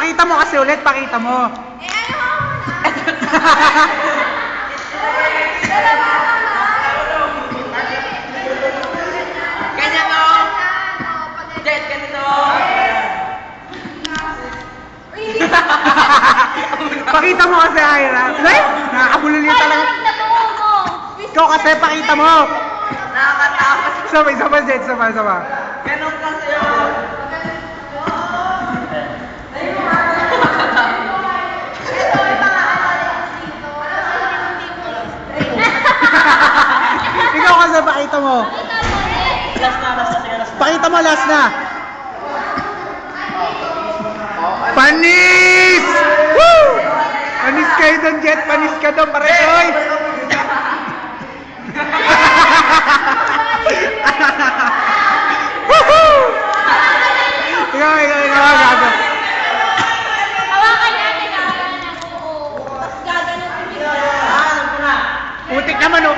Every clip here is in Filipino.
Pakita mo kasi ulit, pakita mo. Ganyan o. Jet, ganito. Pakita mo kasi, Ira. Ay, nakakabulol yun talaga. Ikaw kasi, pakita mo. Nakakatakot. Sabay, Jet, sabay. Ganun kasi yun. Ikaw kasi, pakita mo. Last na, sige, last na. Pakita mo, last na. Panis! Woo! Panis kayo doon, Jet. Panis ka doon, pare. Oy! Woohoo! Ikaw, gago. Hawakan natin ang oo. Tapos gaganon ko dito. Alam ko na. Putik naman, oh.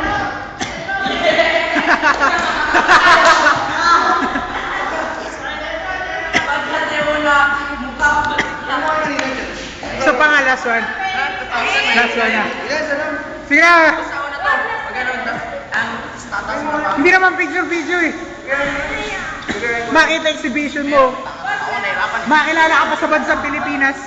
Pagkati mo na, mukha ko. Isa pa nga, last one. Last one na. Sige na. Sa una to, pag ganun, ang status mo pa. Hindi naman picture eh. Makita exhibition mo. Ako, nahirapan. Makilala ka pa sa bansang Pilipinas.